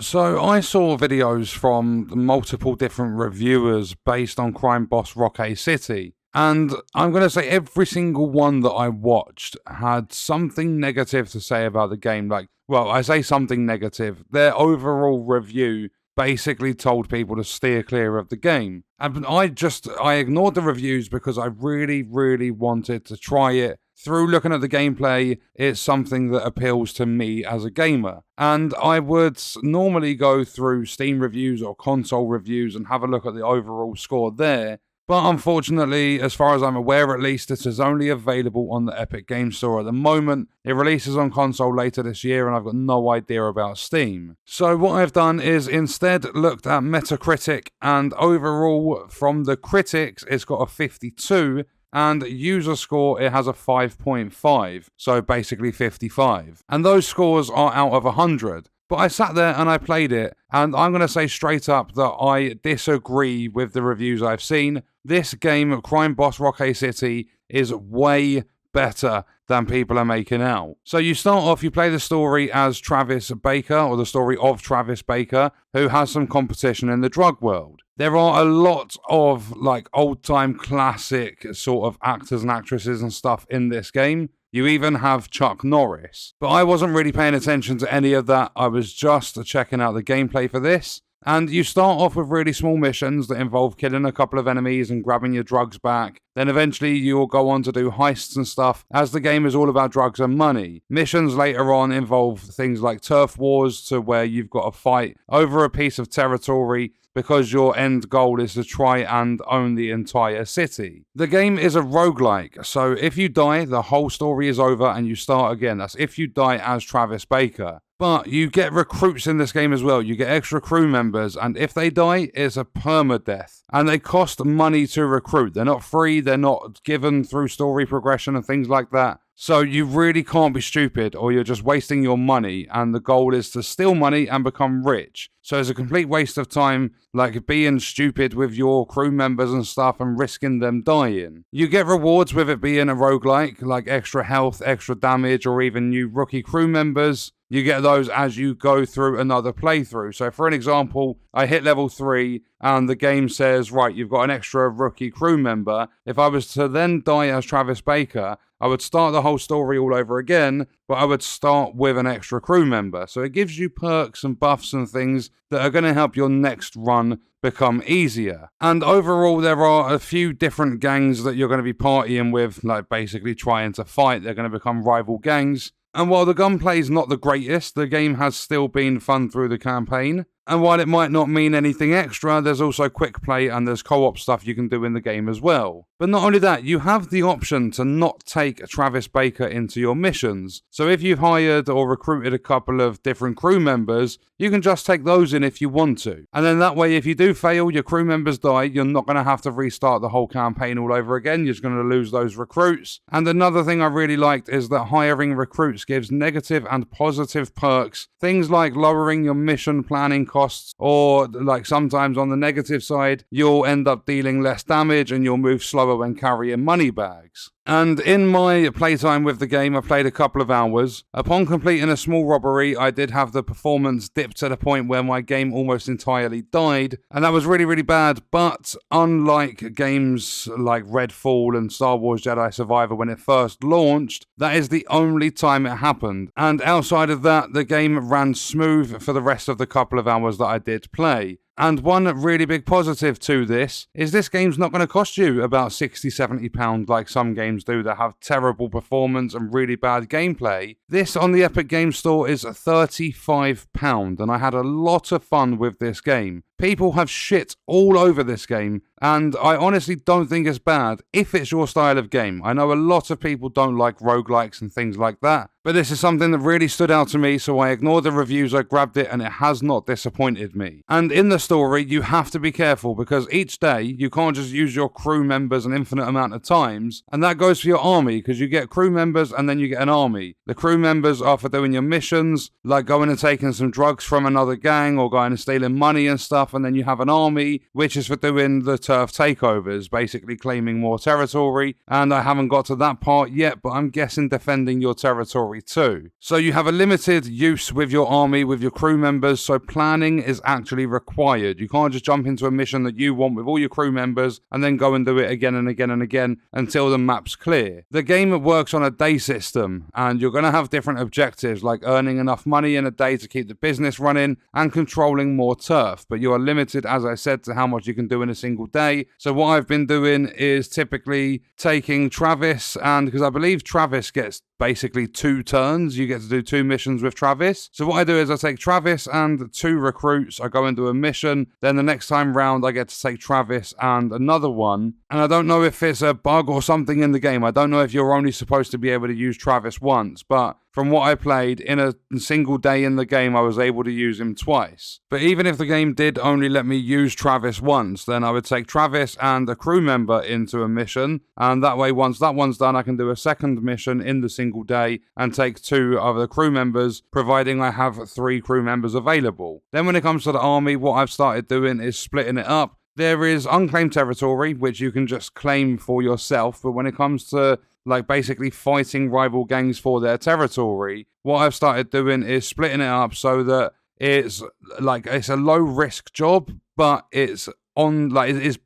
So I saw videos from multiple different reviewers based on Crime Boss Rockay City. And I'm going to say every single one that I watched had something negative to say about the game. Like, well, I say something negative. Their overall review basically told people to steer clear of the game. And I ignored the reviews because I really, really wanted to try it. Through looking at the gameplay, it's something that appeals to me as a gamer. And I would normally go through Steam reviews or console reviews and have a look at the overall score there. But unfortunately, as far as I'm aware at least, it is only available on the Epic Games Store at the moment. It releases on console later this year and I've got no idea about Steam. So what I've done is instead looked at Metacritic, and overall from the critics it's got a 52, and user score it has a 5.5, so basically 55. And those scores are out of 100. But I sat there and I played it, and I'm going to say straight up that I disagree with the reviews I've seen. This game, Crime Boss Rockay City, is way better than people are making out. So you start off, you play the story as Travis Baker, or the story of Travis Baker, who has some competition in the drug world. There are a lot of like old-time classic sort of actors and actresses and stuff in this game. You even have Chuck Norris. But I wasn't really paying attention to any of that. I was just checking out the gameplay for this. And you start off with really small missions that involve killing a couple of enemies and grabbing your drugs back. Then eventually you'll go on to do heists and stuff, as the game is all about drugs and money. Missions later on involve things like turf wars, to where you've got to fight over a piece of territory because your end goal is to try and own the entire city. The game is a roguelike, so if you die, the whole story is over and you start again. That's if you die as Travis Baker. But you get recruits in this game as well. You get extra crew members, and if they die, it's a permadeath. And they cost money to recruit. They're not free, they're not given through story progression and things like that. So you really can't be stupid, or you're just wasting your money, and the goal is to steal money and become rich. So it's a complete waste of time, like being stupid with your crew members and stuff and risking them dying. You get rewards with it being a roguelike, like extra health, extra damage, or even new rookie crew members. You get those as you go through another playthrough. So for an example, I hit level 3 and the game says, right, you've got an extra rookie crew member. If I was to then die as Travis Baker, I would start the whole story all over again, but I would start with an extra crew member. So it gives you perks and buffs and things that are going to help your next run become easier. And overall, there are a few different gangs that you're going to be partying with, like basically trying to fight. They're going to become rival gangs. And while the gunplay is not the greatest, the game has still been fun through the campaign. And while it might not mean anything extra, there's also quick play and there's co-op stuff you can do in the game as well. But not only that, you have the option to not take Travis Baker into your missions. So if you've hired or recruited a couple of different crew members, you can just take those in if you want to. And then that way, if you do fail, your crew members die, you're not going to have to restart the whole campaign all over again. You're just going to lose those recruits. And another thing I really liked is that hiring recruits gives negative and positive perks. Things like lowering your mission planning costs, or like sometimes on the negative side, you'll end up dealing less damage and you'll move slower when carrying money bags. And in my playtime with the game, I played a couple of hours. Upon completing a small robbery, I did have the performance dip to the point where my game almost entirely died, and that was really, really bad. But unlike games like Redfall and Star Wars Jedi Survivor when it first launched, that is the only time it happened. And outside of that, the game ran smooth for the rest of the couple of hours that I did play. And one really big positive to this is this game's not going to cost you about £60-70 like some games do that have terrible performance and really bad gameplay. This on the Epic Games Store is £35, and I had a lot of fun with this game. People have shit all over this game, and I honestly don't think it's bad if it's your style of game. I know a lot of people don't like roguelikes and things like that, but this is something that really stood out to me, so I ignored the reviews, I grabbed it, and it has not disappointed me. And in the story, you have to be careful, because each day, you can't just use your crew members an infinite amount of times, and that goes for your army, because you get crew members and then you get an army. The crew members are for doing your missions, like going and taking some drugs from another gang, or going and stealing money and stuff. stuff, and then you have an army, which is for doing the turf takeovers, basically claiming more territory, and I haven't got to that part yet, but I'm guessing defending your territory too. So you have a limited use with your army, with your crew members, so planning is actually required. You can't just jump into a mission that you want with all your crew members and then go and do it again and again and again until the map's clear. The game works on a day system, and you're going to have different objectives like earning enough money in a day to keep the business running and controlling more turf, but you are limited, as I said, to how much you can do in a single day. So what I've been doing is typically taking Travis, and because I believe Travis gets basically 2 turns, you get to do 2 missions with Travis. So what I do is I take Travis and 2 recruits, I go and do a mission, then the next time round I get to take Travis and another one, and I don't know if it's a bug or something in the game. I don't know if you're only supposed to be able to use Travis once, but from what I played, in a single day in the game, I was able to use him twice. But even if the game did only let me use Travis once, then I would take Travis and a crew member into a mission, and that way, once that one's done, I can do a second mission in the single day and take 2 of the crew members, providing I have 3 crew members available. Then when it comes to the army, what I've started doing is splitting it up. There is unclaimed territory, which you can just claim for yourself, but when it comes to like basically fighting rival gangs for their territory, what I've started doing is splitting it up so that it's a low risk job, but it's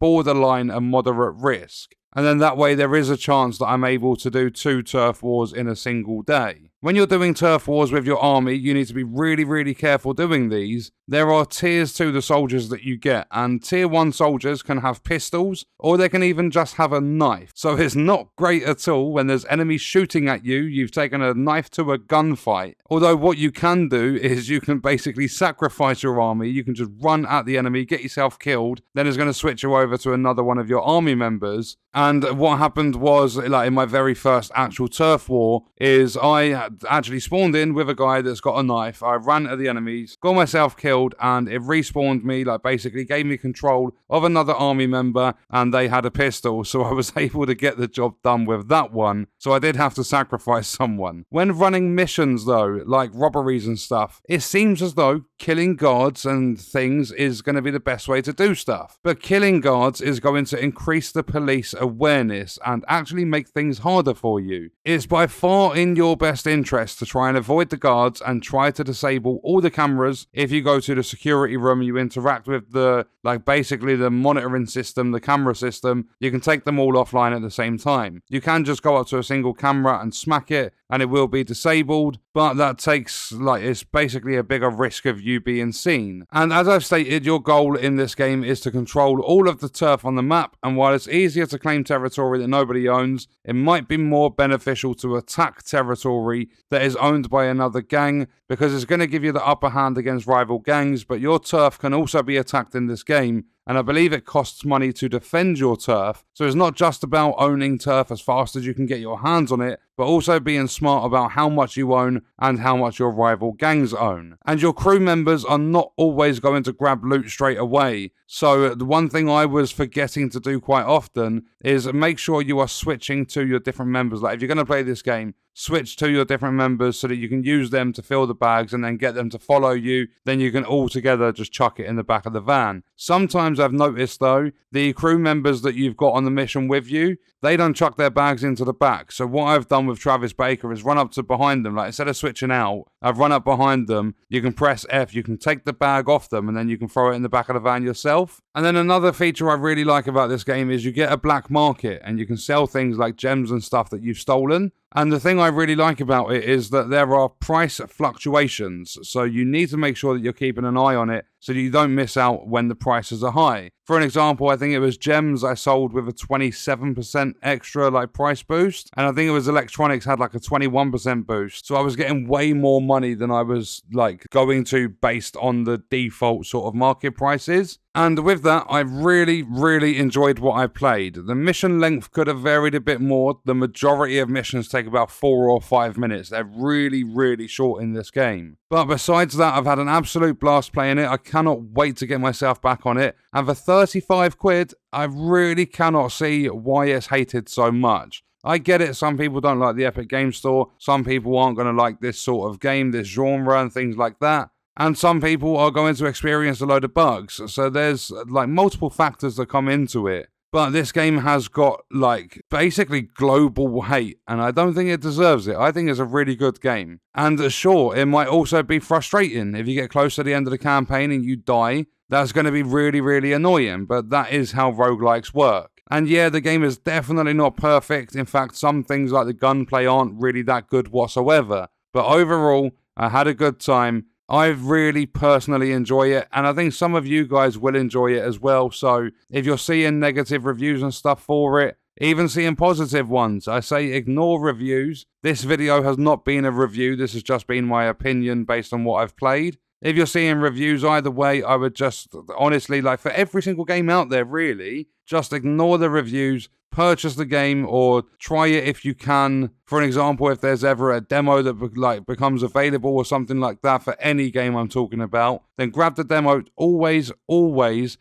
borderline a moderate risk. And then that way there is a chance that I'm able to do 2 turf wars in a single day. When you're doing turf wars with your army, you need to be really, really careful doing these. There are tiers to the soldiers that you get, and tier 1 soldiers can have pistols, or they can even just have a knife. So it's not great at all when there's enemies shooting at you, you've taken a knife to a gunfight. Although what you can do is you can basically sacrifice your army, you can just run at the enemy, get yourself killed, then it's going to switch you over to another one of your army members. And what happened was, like in my very first actual turf war, is I actually spawned in with a guy that's got a knife. I ran at the enemies, got myself killed, and it respawned me, like basically gave me control of another army member, and they had a pistol, so I was able to get the job done with that one. So I did have to sacrifice someone. When running missions though, like robberies and stuff, it seems as though killing guards and things is going to be the best way to do stuff. But killing guards is going to increase the police awareness and actually make things harder for you. It's by far in your best interest to try and avoid the guards and try to disable all the cameras. If you go to the security room, you interact with the monitoring system, the camera system, you can take them all offline at the same time. You can just go up to a single camera and smack it and it will be disabled, but that takes, it's basically a bigger risk of you being seen. And as I've stated, your goal in this game is to control all of the turf on the map, and while it's easier to claim territory that nobody owns, it might be more beneficial to attack territory that is owned by another gang, because it's going to give you the upper hand against rival gangs, but your turf can also be attacked in this game, and I believe it costs money to defend your turf. So it's not just about owning turf as fast as you can get your hands on it, but also being smart about how much you own and how much your rival gangs own. And your crew members are not always going to grab loot straight away. So the one thing I was forgetting to do quite often is make sure you are switching to your different members. Like if you're going to play this game, switch to your different members so that you can use them to fill the bags and then get them to follow you. Then you can all together just chuck it in the back of the van. Sometimes I've noticed though, the crew members that you've got on the mission with you, they don't chuck their bags into the back. So what I've done with Travis Baker is run up to behind them. Like instead of switching out, I've run up behind them. You can press F, you can take the bag off them, and then you can throw it in the back of the van yourself. And then another feature I really like about this game is you get a black market and you can sell things like gems and stuff that you've stolen. And the thing I really like about it is that there are price fluctuations, so you need to make sure that you're keeping an eye on it so that you don't miss out when the prices are high. For an example, I think it was gems I sold with a 27% extra price boost, and I think it was electronics had a 21% boost. So I was getting way more money than I was going to based on the default sort of market prices. And with that, I really, really enjoyed what I played. The mission length could have varied a bit more. The majority of missions take about 4 or 5 minutes. They're really, really short in this game. But besides that, I've had an absolute blast playing it. I cannot wait to get myself back on it. And for 35 quid, I really cannot see why it's hated so much. I get it, some people don't like the Epic Game Store. Some people aren't going to like this sort of game, this genre and things like that. and some people are going to experience a load of bugs. So there's like multiple factors that come into it. But this game has got like basically global hate, and I don't think it deserves it. I think it's a really good game. And sure, it might also be frustrating if you get close to the end of the campaign and you die. That's going to be really, really annoying, but that is how roguelikes work. And yeah, the game is definitely not perfect. In fact, some things like the gunplay aren't really that good whatsoever. But overall, I had a good time. I really personally enjoy it, and I think some of you guys will enjoy it as well. So if you're seeing negative reviews and stuff for it, even seeing positive ones, I say ignore reviews. This video has not been a review. This has just been my opinion based on what I've played. If you're seeing reviews either way, I would just, honestly, like for every single game out there, really, just ignore the reviews, purchase the game, or try it if you can. For an example, if there's ever a demo that becomes available or something like that for any game I'm talking about, then grab the demo. Always,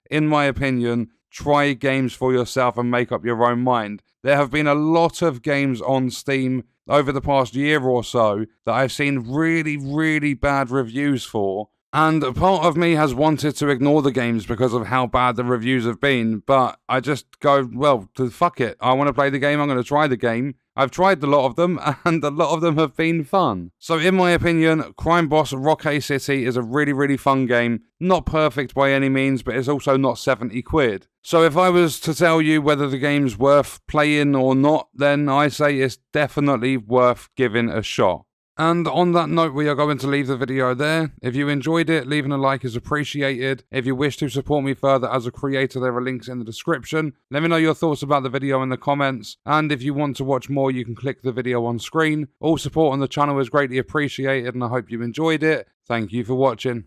in my opinion, try games for yourself and make up your own mind. There have been a lot of games on Steam over the past year or so that I've seen really, really bad reviews for. And part of me has wanted to ignore the games because of how bad the reviews have been, but I just go, well, fuck it. I want to play the game, I'm going to try the game. I've tried a lot of them, and a lot of them have been fun. So in my opinion, Crime Boss Rockay City is a really, really fun game. Not perfect by any means, but it's also not 70 quid. So if I was to tell you whether the game's worth playing or not, then I say it's definitely worth giving a shot. And on that note, we are going to leave the video there. If you enjoyed it, leaving a like is appreciated. If you wish to support me further as a creator, there are links in the description. Let me know your thoughts about the video in the comments. And if you want to watch more, you can click the video on screen. All support on the channel is greatly appreciated, and I hope you enjoyed it. Thank you for watching.